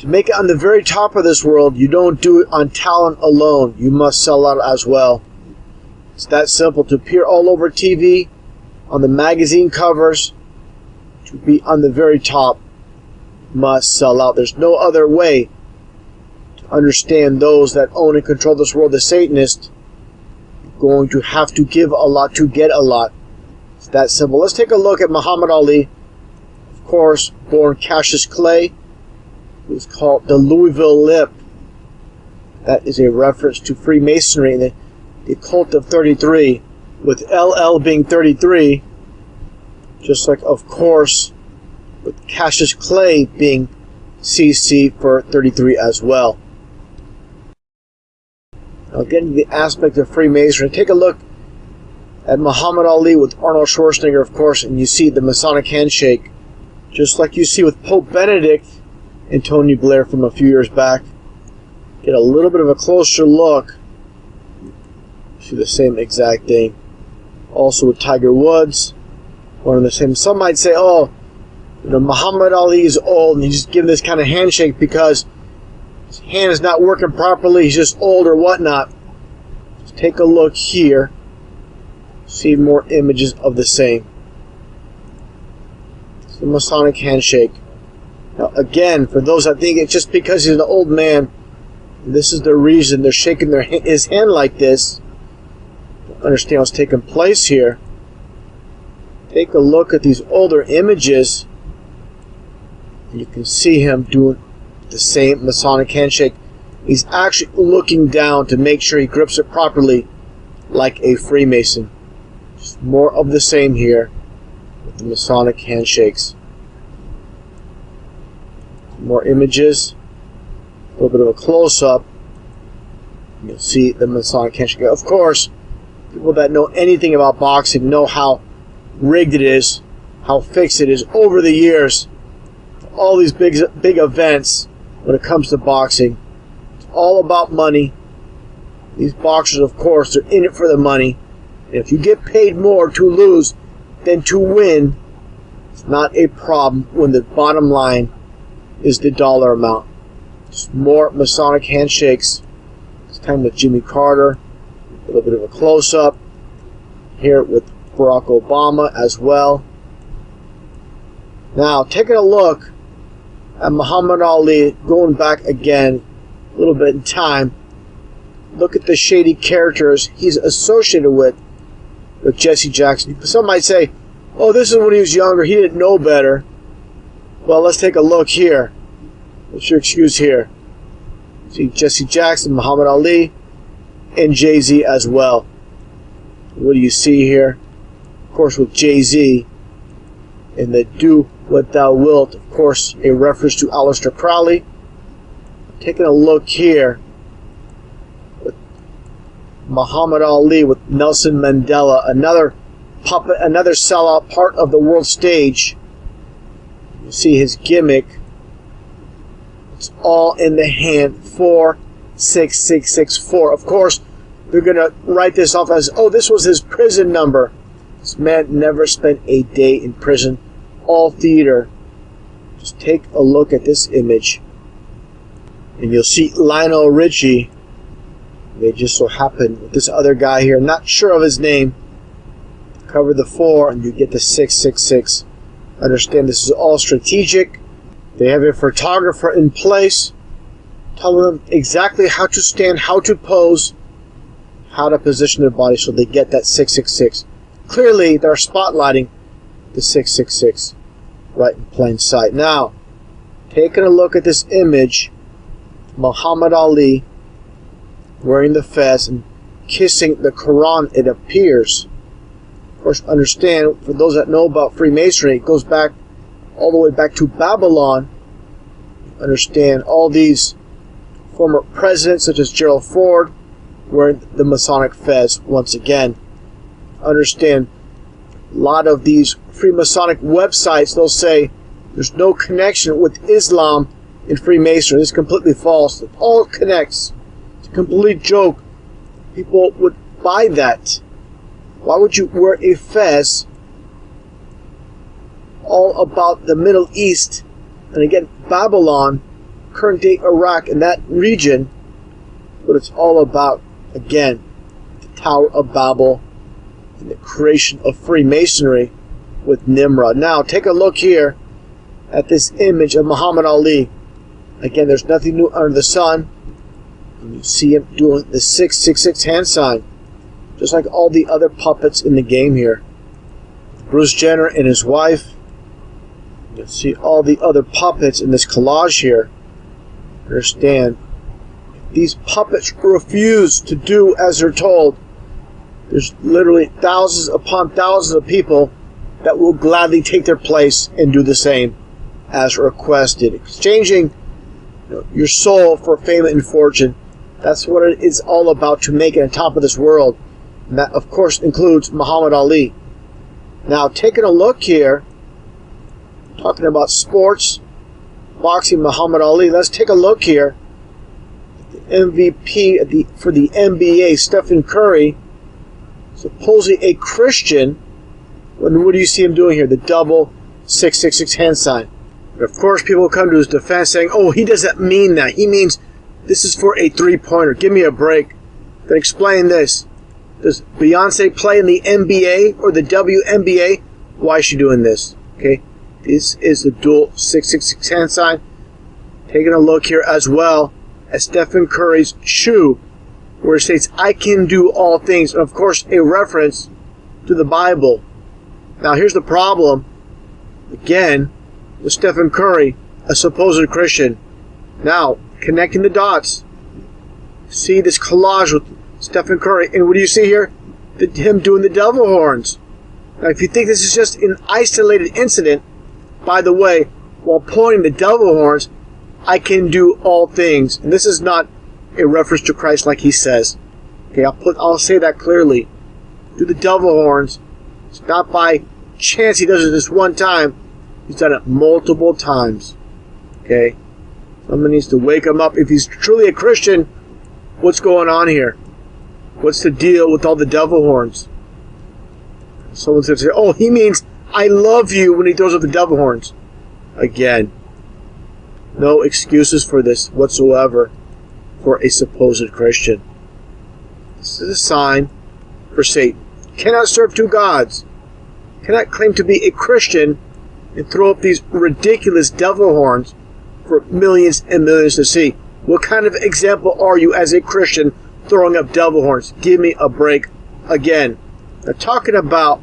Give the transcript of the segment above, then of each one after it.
To make it on the very top of this world, you don't do it on talent alone. You must sell out as well. It's that simple. To appear all over TV, on the magazine covers, to be on the very top, must sell out. There's no other way to understand those that own and control this world, the Satanists. Going to have to give a lot to get a lot. It's that simple. Let's take a look at Muhammad Ali. Of course, born Cassius Clay. It was called the Louisville Lip. That is a reference to Freemasonry and the cult of 33, with LL being 33, just like, of course, with Cassius Clay being CC for 33 as well. Now, getting to the aspect of Freemasonry, take a look at Muhammad Ali with Arnold Schwarzenegger, of course, and you see the Masonic handshake, just like you see with Pope Benedict and Tony Blair from a few years back. Get a little bit of a closer look. See the same exact thing. Also with Tiger Woods, one of the same. Some might say, oh, you know, Muhammad Ali is old and he's just giving this kind of handshake because his hand is not working properly, he's just old or whatnot. Just take a look here. See more images of the same. It's the Masonic handshake. Now again, for those that think it's just because he's an old man, this is the reason they're shaking his hand like this. Understand what's taking place here. Take a look at these older images, and you can see him doing the same Masonic handshake. He's actually looking down to make sure he grips it properly, like a Freemason. Just more of the same here with the Masonic handshakes. More images, a little bit of a close-up. You'll see the Masonic handshake. Of course, people that know anything about boxing know how rigged it is, how fixed it is over the years. All these big events when it comes to boxing, it's all about money. These boxers, of course, they're in it for the money. And if you get paid more to lose than to win, it's not a problem when the bottom line is the dollar amount. Just more Masonic handshakes. This time with Jimmy Carter. A little bit of a close-up. Here with Barack Obama as well. Now, taking a look at Muhammad Ali, going back again a little bit in time. Look at the shady characters he's associated with Jesse Jackson. Some might say, oh, this is when he was younger, he didn't know better. Well, let's take a look here. What's your excuse here? See Jesse Jackson, Muhammad Ali, and Jay-Z as well. What do you see here? Of course, with Jay-Z in the Do What Thou Wilt, of course, a reference to Aleister Crowley. Taking a look here with Muhammad Ali with Nelson Mandela, another puppet, another sellout part of the world stage. You see his gimmick. It's all in the hand. 46664. Of course, they're going to write this off as, oh, this was his prison number. This man never spent a day in prison. All theater. Just take a look at this image, and you'll see Lionel Richie. They just so happen with this other guy here, not sure of his name. Cover the 4, and you get the 666. Understand this is all strategic. They have a photographer in place telling them exactly how to stand, how to pose, how to position their body so they get that 666. Clearly, they're spotlighting the 666 right in plain sight. Now, taking a look at this image, Muhammad Ali wearing the fez and kissing the Quran, it appears. Of course, understand, for those that know about Freemasonry, it goes back all the way back to Babylon. Understand all these former presidents such as Gerald Ford wearing the Masonic fez once again. Understand, a lot of these Freemasonic websites, they'll say there's no connection with Islam in Freemasonry. This is completely false. It all connects. It's a complete joke. People would buy that. Why would you wear a fez all about the Middle East? And again, Babylon current-day Iraq and that region, but it's all about, again, the Tower of Babel and the creation of Freemasonry with Nimrod. Now, take a look here at this image of Muhammad Ali. Again, there's nothing new under the sun. And you see him doing the 666 hand sign, just like all the other puppets in the game here. Bruce Jenner and his wife. You see all the other puppets in this collage here. Understand, these puppets refuse to do as they're told. There's literally thousands upon thousands of people that will gladly take their place and do the same as requested, exchanging your soul for fame and fortune. That's what it is all about, to make it on top of this world. And that, of course, includes Muhammad Ali. Now, taking a look here, talking about sports, boxing, Muhammad Ali, let's take a look here. The MVP for the NBA, Stephen Curry, supposedly a Christian. What do you see him doing here? The double 666 hand sign. But of course, people come to his defense saying, oh, he doesn't mean that. He means this is for a three-pointer. Give me a break. Then explain this. Does Beyonce play in the NBA or the WNBA? Why is she doing this? Okay, this is the dual 666 hand sign. Taking a look here as well at Stephen Curry's shoe, where it states, I can do all things. And of course, a reference to the Bible. Now, here's the problem. Again, with Stephen Curry, a supposed Christian. Now, connecting the dots. See this collage with Stephen Curry. And what do you see here? Him doing the devil horns. Now, if you think this is just an isolated incident, by the way, while pointing the devil horns, I can do all things. And this is not a reference to Christ like he says. Okay, I'll say that clearly. Do the devil horns. It's not by chance he does it this one time. He's done it multiple times. Okay? Someone needs to wake him up. If he's truly a Christian, what's going on here? What's the deal with all the devil horns? Someone's going to say, oh, he means I love you when he throws up the devil horns. Again, no excuses for this whatsoever for a supposed Christian. This is a sign for Satan. Cannot serve two gods. Cannot claim to be a Christian and throw up these ridiculous devil horns for millions and millions to see. What kind of example are you as a Christian throwing up devil horns? Give me a break again. Now, talking about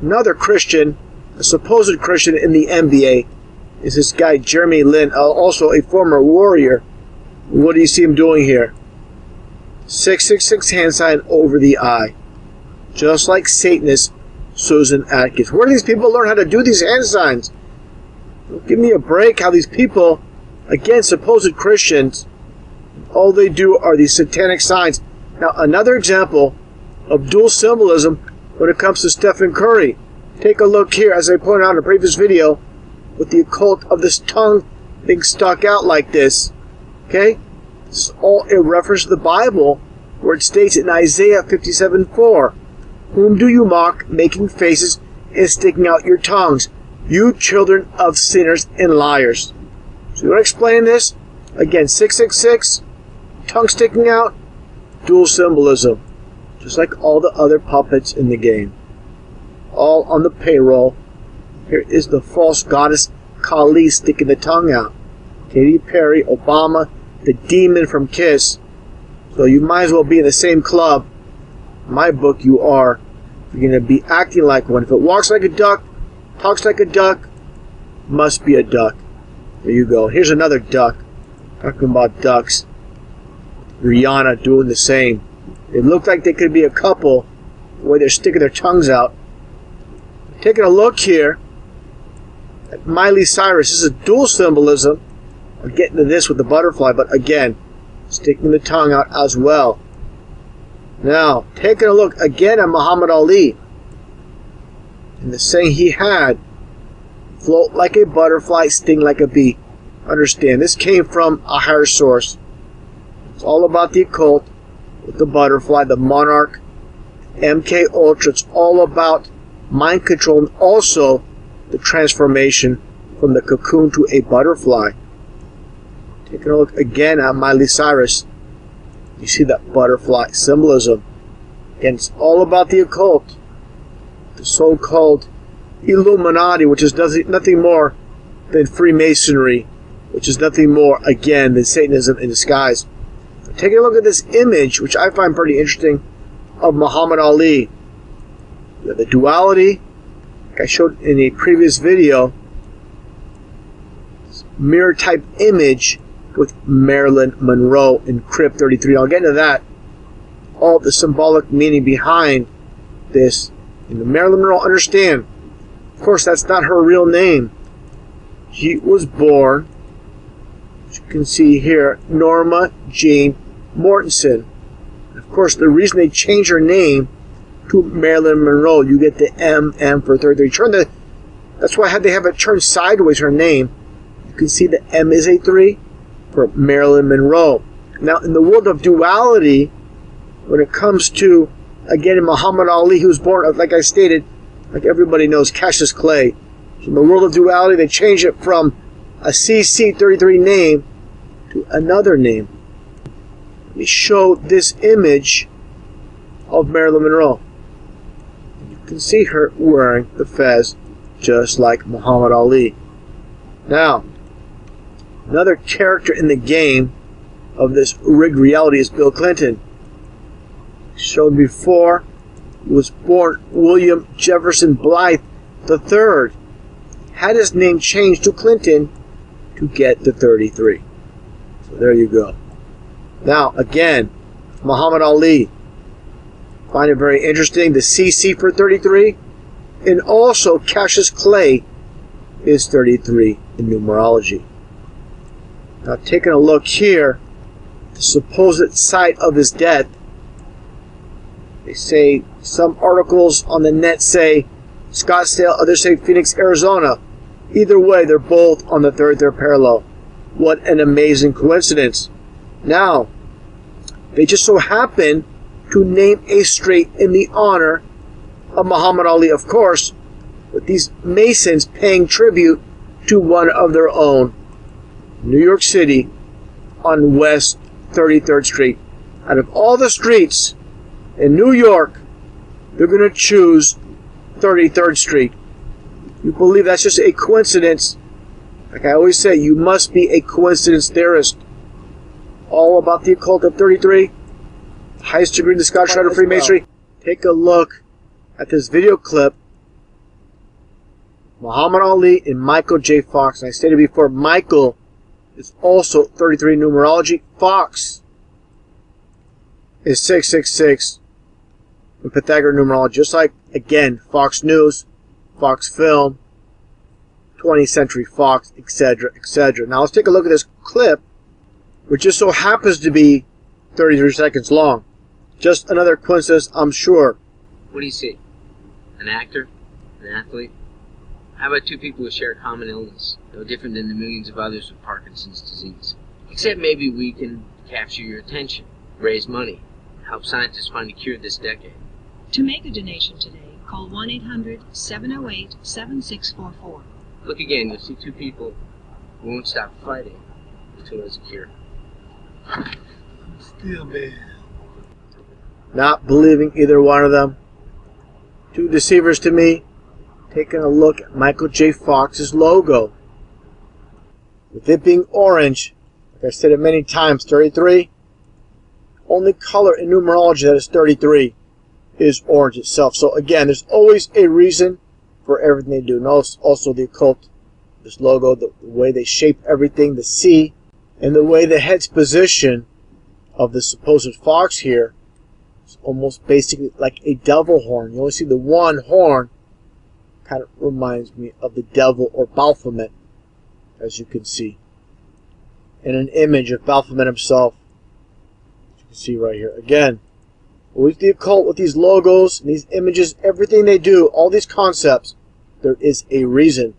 another Christian, a supposed Christian in the NBA, is this guy Jeremy Lin, also a former warrior. What do you see him doing here? 666 hand sign over the eye. Just like Satanist Susan Atkins. Where do these people learn how to do these hand signs? Give me a break. How these people, again, supposed Christians, all they do are these satanic signs. Now, another example of dual symbolism when it comes to Stephen Curry. Take a look here, as I pointed out in a previous video, with the occult of this tongue being stuck out like this. Okay? This is all a reference to the Bible, where it states in Isaiah 57:4, whom do you mock, making faces and sticking out your tongues, you children of sinners and liars? So you want to explain this? Again, 666, tongue sticking out, dual symbolism, just like all the other puppets in the game. All on the payroll. Here is the false goddess Kali sticking the tongue out. Katy Perry, Obama, the demon from Kiss. So you might as well be in the same club. In my book, you are. You're going to be acting like one. If it walks like a duck, talks like a duck, must be a duck. There you go. Here's another duck. Talking about ducks. Rihanna doing the same. They look like they could be a couple, the way they're sticking their tongues out. Taking a look here at Miley Cyrus. This is dual symbolism. I'll get into this with the butterfly, but again, sticking the tongue out as well. Now, taking a look again at Muhammad Ali. And the saying he had, float like a butterfly, sting like a bee. Understand, this came from a higher source. It's all about the occult, with the butterfly, the monarch, MK Ultra. It's all about mind control and also the transformation from the cocoon to a butterfly. Taking a look again at Miley Cyrus. You see that butterfly symbolism. Again, it's all about the occult. The so-called Illuminati, which is nothing more than Freemasonry, which is nothing more, again, than Satanism in disguise. Taking a look at this image, which I find pretty interesting, of Muhammad Ali. You have the duality, like I showed in a previous video, mirror type image with Marilyn Monroe in Crib 33. I'll get into that. All the symbolic meaning behind this. And Marilyn Monroe, understand, of course, that's not her real name. She was born, as you can see here, Norma Jean Mortensen. Of course, the reason they changed her name to Marilyn Monroe, you get the M for 33. That's why they have it turned sideways, her name. You can see the M is a 3 for Marilyn Monroe. Now, in the world of duality, when it comes to, again, Muhammad Ali, who was born, like I stated, like everybody knows, Cassius Clay. So in the world of duality, they changed it from a CC33 name to another name. Let me show this image of Marilyn Monroe. You can see her wearing the fez just like Muhammad Ali. Now, another character in the game of this rigged reality is Bill Clinton. Showed before, he was born William Jefferson Blythe III. Had his name changed to Clinton to get the 33. So there you go. Now, again, Muhammad Ali. Find it very interesting. The CC for 33. And also, Cassius Clay is 33 in numerology. Now, taking a look here, the supposed site of his death. They say, some articles on the net say Scottsdale, others say Phoenix, Arizona. Either way, they're both on the third parallel. What an amazing coincidence. Now, they just so happen to name a strait in the honor of Muhammad Ali, of course, with these Masons paying tribute to one of their own, New York City, on West 33rd Street. Out of all the streets in New York, they're going to choose 33rd Street. You believe that's just a coincidence? Like I always say, you must be a coincidence theorist. All about the occult of 33, highest degree in the Scottish Rite of Freemasonry. Take a look at this video clip. Muhammad Ali and Michael J. Fox. And I stated before, Michael is also 33 in numerology. Fox is 666 in Pythagorean numerology. Just like, again, Fox News, Fox Film, 20th Century Fox, etc., etc. Now let's take a look at this clip, which just so happens to be 33 seconds long. Just another coincidence, I'm sure. What do you see? An actor? An athlete? How about two people who share a common illness, no different than the millions of others with Parkinson's disease? Except maybe we can capture your attention, raise money, help scientists find a cure this decade. To make a donation today, call 1-800-708-7644. Look again, you'll see two people who won't stop fighting until there's a cure. Still bad. Not believing either one of them. Two deceivers to me. Taking a look at Michael J. Fox's logo. With it being orange, like I said it many times, 33. Only color in numerology that is 33 is orange itself. So again, there's always a reason for everything they do. And also the occult, this logo, the way they shape everything, the C, and the way the head's position of the supposed fox here is almost basically like a devil horn. You only see the one horn. Kind of reminds me of the devil or Baphomet, as you can see. And an image of Baphomet himself, as you can see right here. Again, with the occult, with these logos, and these images, everything they do, all these concepts, there is a reason.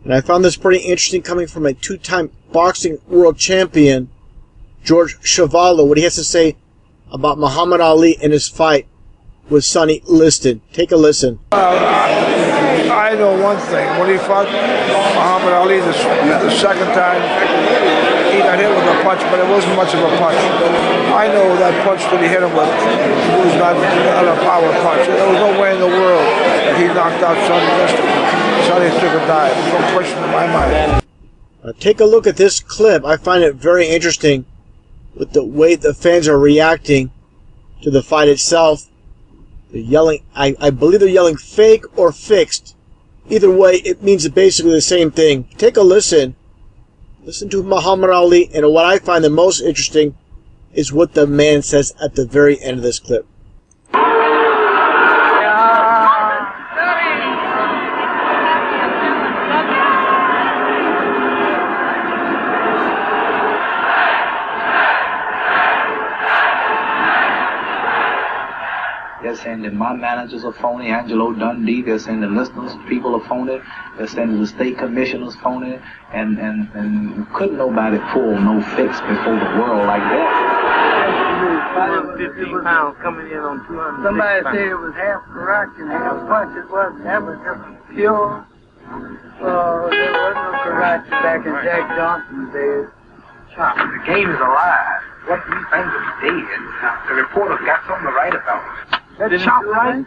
And I found this pretty interesting coming from a two-time boxing world champion, George Chuvalo, what he has to say about Muhammad Ali and his fight with Sonny Liston. Take a listen. I I know one thing. When he fought Muhammad Ali the second time, he got hit with a punch, but it wasn't much of a punch. I know that punch that he hit him with was not a power punch. There was no way in the world that he knocked out Sonny Liston. Sonny took a dive. No question in my mind. Take a look at this clip. I find it very interesting with the way the fans are reacting to the fight itself. They're yelling, I believe they're yelling fake or fixed. Either way, it means basically the same thing. Take a listen. Listen to Muhammad Ali, and what I find the most interesting is what the man says at the very end of this clip. They're saying that my managers are phony, Angelo Dundee. They're saying the listeners, people are phony. They're saying that the state commissioner's phony. And couldn't nobody pull no fix before the world like that. 15 pounds coming in on 200. Somebody said it was half karate and half punch. It wasn't. That was just pure. There was no karate back in Jack Johnson's days. The game is alive. What do you think of dead? The reporter's got something to write about. That chop right?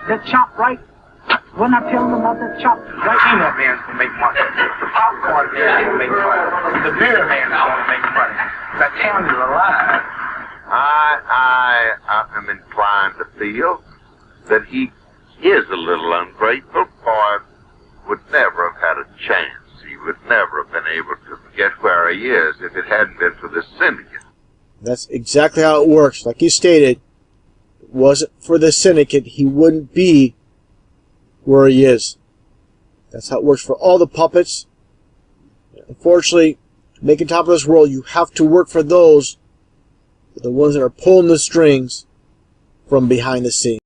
That chop right? Wasn't I telling them about that chop right? The peanut man's gonna make money. The popcorn man's gonna make money. The beer man's gonna make money. That town is alive. I am inclined to feel that he is a little ungrateful, for would never have had a chance. He would never have been able to get where he is if it hadn't been for this syndicate. That's exactly how it works. Like you stated, if it wasn't for the syndicate, he wouldn't be where he is. That's how it works for all the puppets. Unfortunately, to make it top of this world, you have to work for those, the ones that are pulling the strings from behind the scenes.